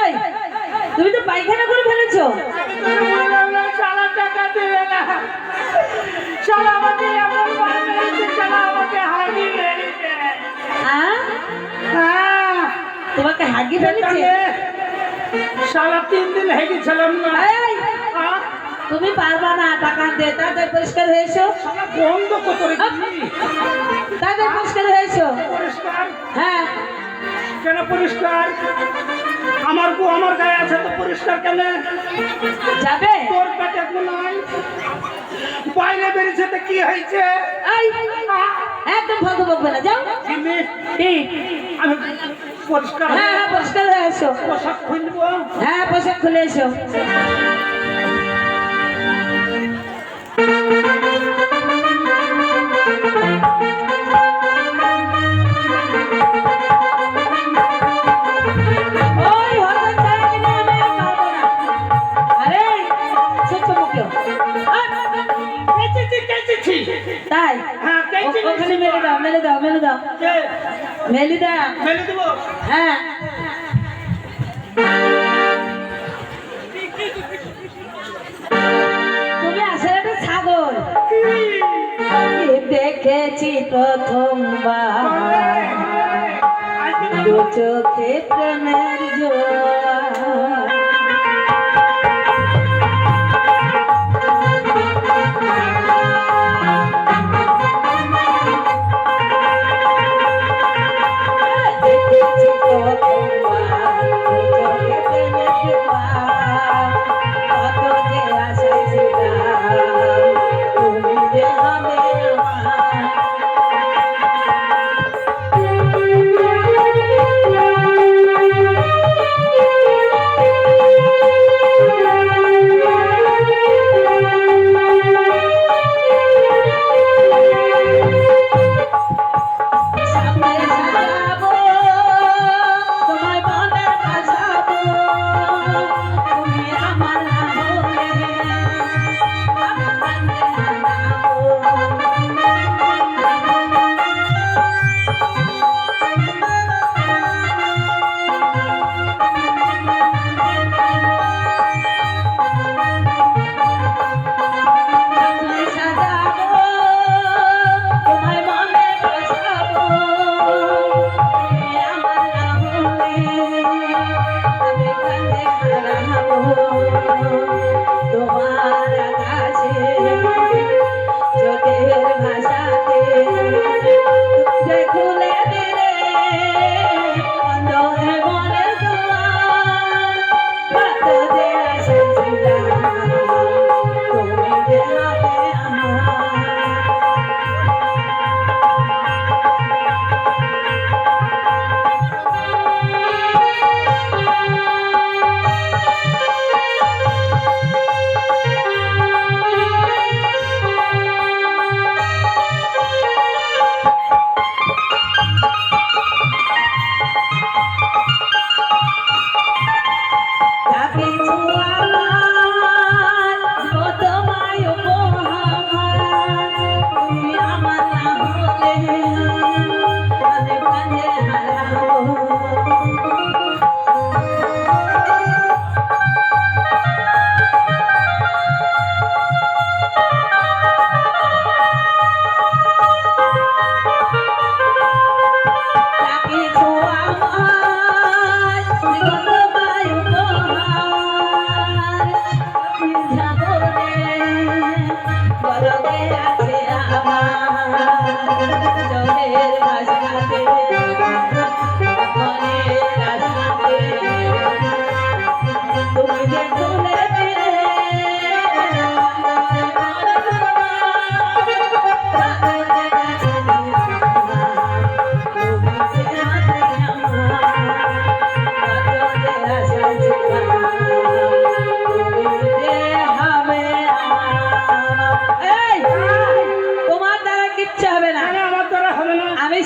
এই তুমি তো পায়খানা করে ফেলেছো। তোমাকে হাগি ফেলেছে? সারা 3 দিন হেগেছিলাম না। তুমি পারবা না, টাকা দে। তাদের পরিষ্কার হয়েছো? বন্ধ করে তাদের পরিষ্কার হয়েছো? পরিষ্কার? হ্যাঁ। কেন পরিষ্কার? আমার বউ আমার গায়ে আছে তো পরিষ্কার কেন যাবে? তোর পেটে নাই, বাইরে বেরিয়েছে তো কি হয়েছে? একদম ফালতু বকবে না, যাও। আমি পরিষ্কার? হ্যাঁ হ্যাঁ, পরিষ্কার হয়ে এসো। পোশাক খুলবো? হ্যাঁ, পোশাক খুলে এসো। তাই ওখানে মেলে দাও, মেলে দাও, মেলে দাও, মেলে দাও, মেলে দেবো। হ্যাঁ। তুমি আসলে একটা ছাগল। দেখেছি প্রথমবার দু চোখে প্রেমের জোয়ার।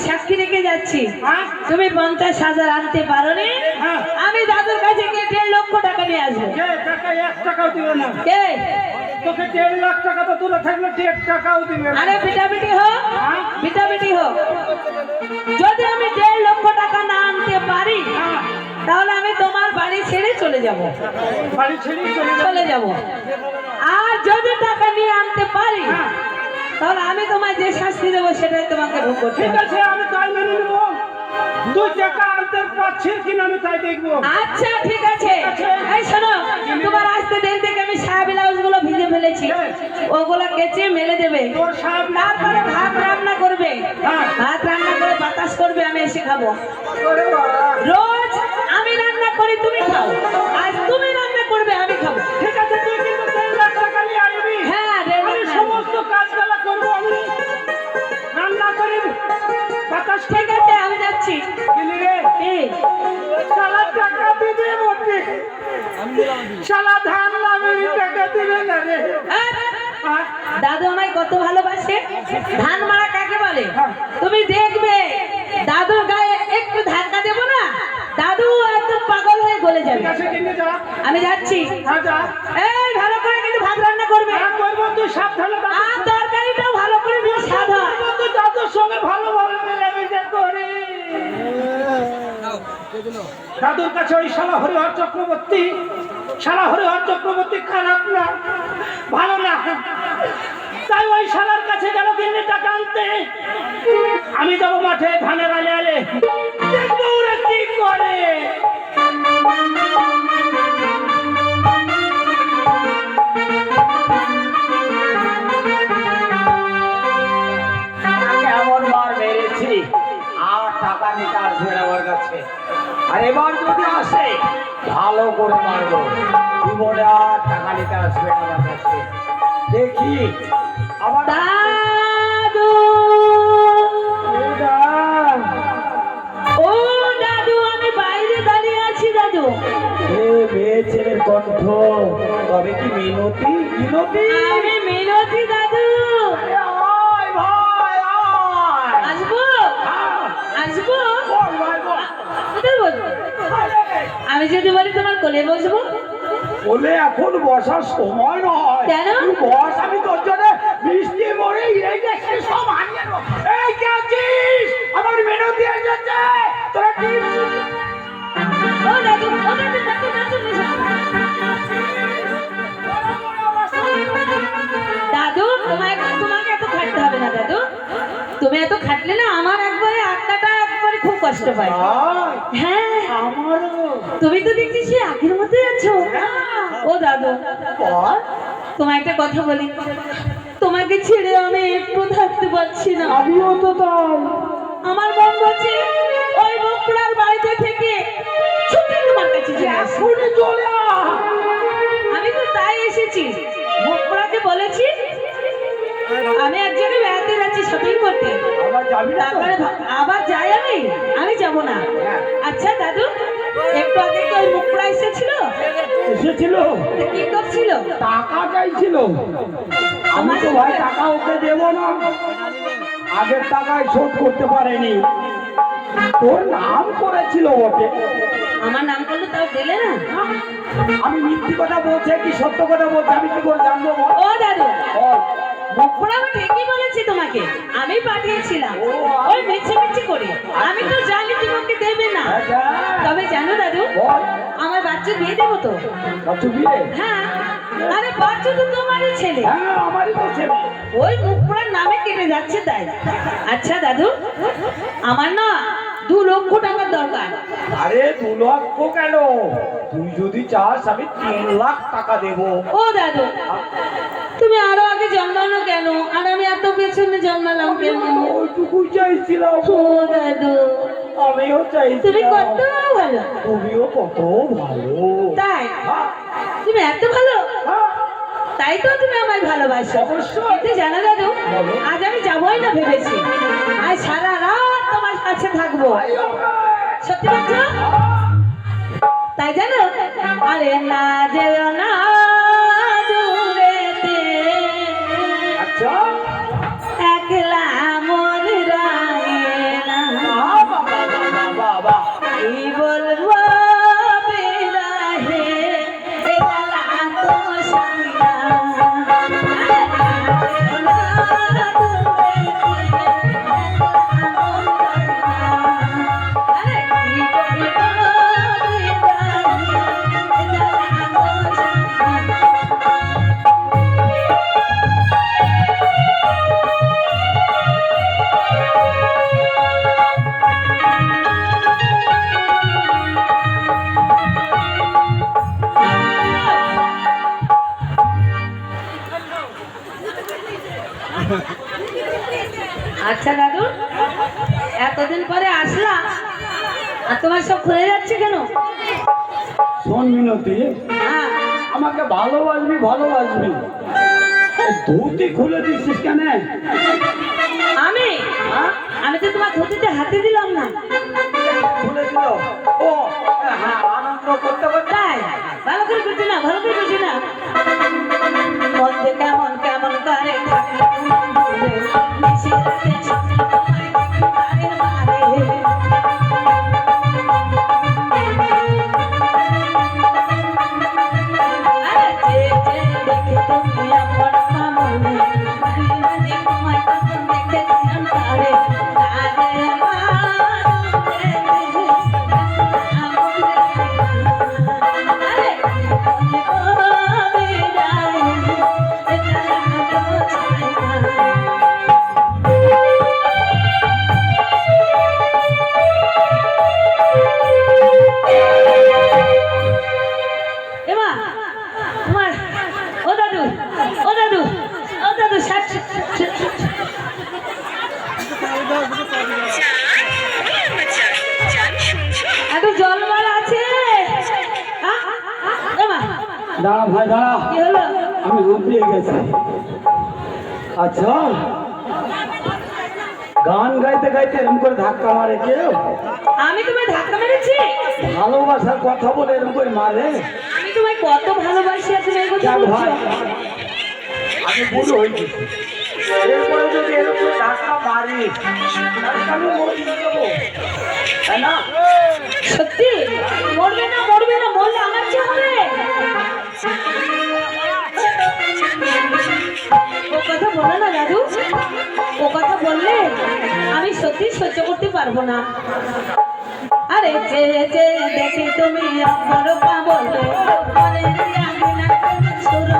সাক্ষী রেখে যাচ্ছি, তুমি 50,000 আনতে পারোনি, আমি দাদুর কাছে গিয়ে 1.5 লক্ষ টাকা নিয়ে আসবো। টাকা 1 টাকাও দিও না। কে তোকে 1.5 লাখ টাকা তো দূরে থাকলে 1.5 টাকাও দিবে না। আরে পিটাপিটি হোক, পিটাপিটি হোক, যদি আমি 1.5 লক্ষ টাকা না তাহলে আমি তোমার বাড়ি ছেড়ে চলে যাব। বাড়ি ছেড়ে চলে যাব। আর যদি টাকা নিয়ে আনতে পারি তাহলে আমি তোমায় যে শাস্তি দেবো সেটাই তোমাকে ভোগ করতে ঠিক হবে। আছে, আমি তাই মেনে নেবো। তুই টাকা আনতে পারছিস কিনা আমি তাই দেখবো। আচ্ছা ঠিক আছে। এই শোনো, তোমার আসতে দেরি থেকে আমি সায়া ব্লাউজ গুলো ভিজে ফেলেছি, ওগুলো কেচে মেলে দেবে। তোর সাহেব না তারপরে ভাত রান্না করবে, হ্যাঁ। ভাত রান্না করে বাতাস করবে, আমি এসে খাবো। করে বাবা। রোজ আমি রান্না করি, তুমি খাও। আজ তুমি রান্না করবে, আমি খাবো। ঠিক আছে, তুই কিন্তু 3 লাখ টাকা নিয়ে আসবি। হ্যাঁ আমি সমস্ত কাজগুলো করবো, আমি রান্না করি, বাতাস ঠিক আছে, আমি যাচ্ছি। গেলি রে। এই, শালা টাকা দিবে বটে, শালা ধান নামে টাকা দিবে না রে। আহ, দাদু আমায় কত ভালোবাসে। ধান মারা কাকে বলে তুমি দেখবে, দাদুর গায়ে একটু ধাক্কা দেবো না, দাদু একদম পাগল হয়ে গলে যাবে। ঠিক আছে, কিনে যা। আমি যাচ্ছি। হ্যাঁ, যা। এই ভালো করে কিন্তু ভাত রান্না করবে, হ্যাঁ, করবো, তুই সাবধানে থাক। আর তরকারিটাও ভালো করে দিয়ে সাদা। তুই দাদুর সঙ্গে ভালোভাবে মেলামেশা করে। দাদুর কাছে ওই শালা হরিহর চক্রবর্তী, শালা হরিহর চক্রবর্তী খারাপ না, ভালো না, তাই ওই শালার কাছে গেল কিনে টাকা আনতে। আমি যাবো মাঠে ধানের আলে আলে, দেখবো ওরা কি করে। এমন বার মেরেছি আর টাকা নিতে আসবে না আমার কাছে। আর এবার যদি আসে ভালো করে মারবো, জীবনে আর টাকা নিতে আসবে না আমার কাছে। দেখি আবার দাদু, ও দাদু, আমি বাইরে দাঁড়িয়ে আছি দাদু। মেয়ে ছেলের কণ্ঠ, তবে কি মিনতি মিনতি? আমি মিনতি দাদু। আয় ভাই আয়। আসবো আসবো। বল ভাই বল। কোথায় বসবো? আমি যদি বলি তোমার কোলে বসবো। বলে এখন বসার সময় নয়। কেন? তুই বস, আমি তোর জন্য মিষ্টি মরে এই দেখছি সব হারিয়ে নেবো। এই কে আছিস? আমার মিনতি এসেছে। তোরা কি ও দাদু, ও দাদু, দাদু, দাদু, দাদু, তোমাকে এত খাটতে হবে না দাদু। তুমি এত খাটলে না আমার একবারে আত্মাটা একবারে খুব কষ্ট পায়। হ্যাঁ, আমারও তুমি তো দেখছি সে আগের মতোই আছো। ও দাদু, বল। তোমায় একটা কথা বলি, তোমাকে ছেড়ে আমি একটু থাকতে পারছি না। আমিও তো তাই। আমার মন বলছে ওই বকুড়ার বাড়িতে থেকে ছুটি তোমার কাছে চলে আসি। এখনই চলে আয়। আমি তো তাই এসেছি। বকুড়াকে বলেছি আমি এক জায়গায় বেড়াতে যাচ্ছি, শপিং করতে। আবার যাবি না তো? তারপরে আবার যাই আমি যাব না। আচ্ছা দাদু, একটু আগে কি ওই বকুড়া এসেছিল? এসেছিল, তা কি করছিল? টাকা চাইছিল। আমি তো ভাই টাকা ওকে দেবো না, আগের টাকায় শোধ করতে পারেনি। তোর নাম করেছিল বটে। আমার নাম করলো তাও দিলে না? আমি মিথ্যি কথা বলছে কি সত্য কথা বলছে আমি কি করে জানবো বল? ও দাদু, বল। বকুড়া আমি ঠিকই বলেছি তোমাকে, আমি পাঠিয়েছিলাম ওই মিছে মিছে করে। আমি তো জানি তোমাকে দেবে না, আচ্ছা, তবে জানো দাদু, বল। আমার বাচ্চা বিয়ে দেবো তো। বাচ্চু বিয়ে? হ্যাঁ, আরে বাচ্চা তো তোমারই ছেলে, হ্যাঁ, আমারই তো ছেলে। ওই মুখপুরার নামে কেটে যাচ্ছে তাই। আচ্ছা দাদু, আমার না 2 লক্ষ টাকার দরকার। আরে 2 লক্ষ কেন? তুই যদি চাস আমি 3 লাখ টাকা দেবো। ও দাদু, তুমি আরো আগে জন্মানো কেন, আর আমি এত পেছনে জন্মালাম কেন? ওইটুকুই চাইছিলাম। ও দাদু, আমিও তুমি চাইছিলাম। কত ভালো। তুমিও কত ভালো। তাই? হ্যাঁ, তুমি এত ভালো, হ্যাঁ, তাই তো তুমি আমায় ভালোবাসো। অবশ্যই। কিন্তু জানো দাদু, বলো। আজ আমি যাবোই না ভেবেছি, আজ সারা রাত তোমার কাছে থাকবো। সত্যি বলছো? তাই জানো, আরে না যেও না দূরেতে, আচ্ছা, একলা মন রায়ে না, বাবা, বাবা, বাবা। কি বলবো বিরহে এলা তো সারা। আরে কি বলবো আচ্ছা দাদু, এতদিন পরে আসলাম আর তোমার সব খুলে যাচ্ছে কেন? শোন মিনতি, হ্যাঁ, আমাকে ভালোবাসবি ভালোবাসবি, এই ধুতি খুলে দিচ্ছিস কেন? আমি হ্যাঁ? আমি তো তোমার ধুতিতে হাতে দিলাম না। খুলে দিল। ও হ্যাঁ, আনন্দ করতে করতে তাই ভালো করে বুঝি না, ভালো করে বুঝি না। মধ্যে কেমন কেমন করে থাকলে তোমার দূরে, নিশি রাতে স্বপ্ন তোমায় বারে বারে। আরে যে যে দেখে তুমি আমার মামনে, মাঝে মাঝে তোমায় তখন দেখেছিলাম তারে। আরে এমা তোমার ও দাদু, ও দাদু, ও দাদু, এত জল মারা আছে। এমা দাঁড়া ভাই দাঁড়া, কি হলো? আমি হাঁপিয়ে গেছি। আচ্ছা, গান গাইতে গাইতে এরকম করে ধাক্কা মারে কেউ? আমি তোমায় ধাক্কা মেরেছি? ভালোবাসার কথা বলে এরকম করে মারে? আমি তোমায় কত ভালোবাসি আর তুমি এই কথা দেখ ভাই, বলছো? আমি বুড়ো হয়ে গেছি, এরপরে যদি এরকম ধাক্কা মারি তাহলে আমি মরে যাবো, তাই না? সত্যি মরবে না, মরবে না, মরলে আমার কি হবে? ও কথা বলো না দাদু, ও কথা বললে আমি সত্যি সহ্য করতে পারবো না। আরে যে যে দেখি তুমি আমার পাগল, মনে আমি না শুরু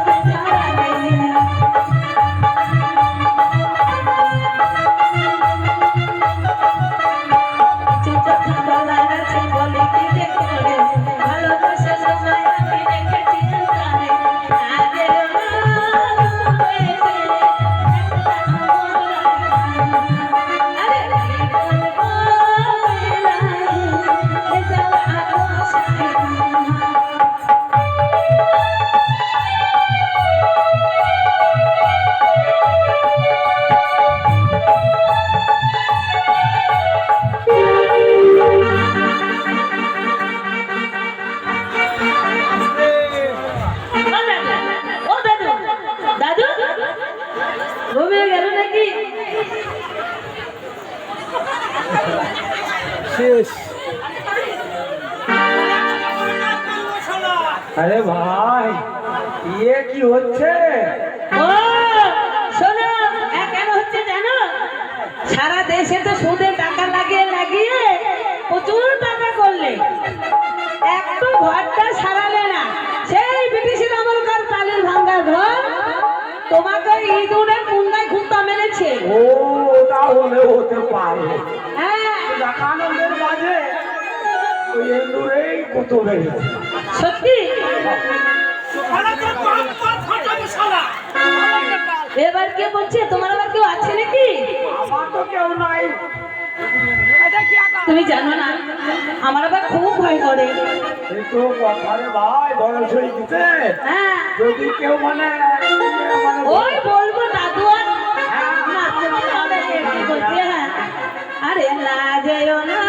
ও দাদু, দাদু ঘুমিয়ে গেল নাকি? শেষ। আরে ভাই, ইয়ে কি হচ্ছে? ও শোনো, কেন হচ্ছে জানো? সারা দেশে তো সুদে টাকা লাগিয়ে লাগিয়ে প্রচুর টাকা করলে, একটু ঘরটা সারালে না। সেই ব্রিটিশের আমলকার টালির ভাঙ্গা ঘর তোমাকে ইঁদুরের কুন্দায় খুঁতা মেরেছে। ও তাহলে হতে পারে, হ্যাঁ আনন্দের মাঝে ওই এন্দুরেই কত বেড়েছে। সত্যি। এবার কে বলছে? তোমার আবার কেউ আছে নাকি? আমার তো কেউ নাই। তুমি জানো না, আমার আবার খুব ভয় করে। এই তো কথা রে ভাই, বয়স হয়ে গেছে, হ্যাঁ যদি কেউ মানে ওই বলবো দাদু আর না, তুমি হবে কি বলছে? হ্যাঁ আরে না যেও না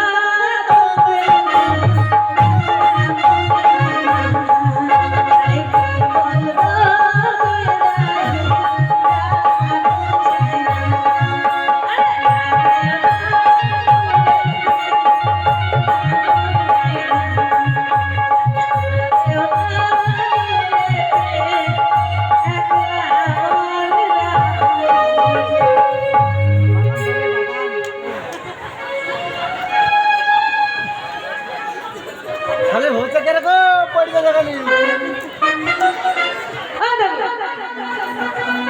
তাহলে হচ্ছে কিরকম পড়বে দেখালি?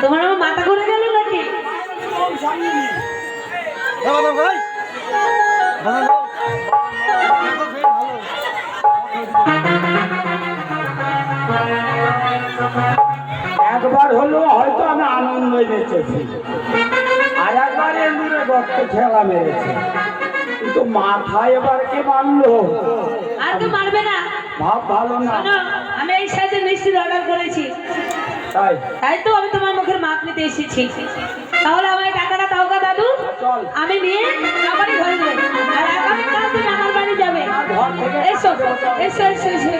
তোমার আমার মাথা ঘুরে গেল নাকি? একবার হলো হয়তো আমি আনন্দ নেচেছি, আর একবার এন্দুরে রক্ত ঠেলা মেরেছে, কিন্তু মাথায় এবার কে মারলো? আর কেউ মারবে না। ভাব ভালো না। শোনো, আমি এই সাইজের মিষ্টি অর্ডার করেছি, তাই তাই তো আমি তোমার মুখের মাপ নিতে এসেছি। তাহলে আমার টাকাটা দাও গা দাদু, চল আমি নিয়ে আমার ঘরে যাই। আর আগামীকাল তুমি আমার বাড়ি যাবে। ঘর থেকে এসো এসো এসো এসো।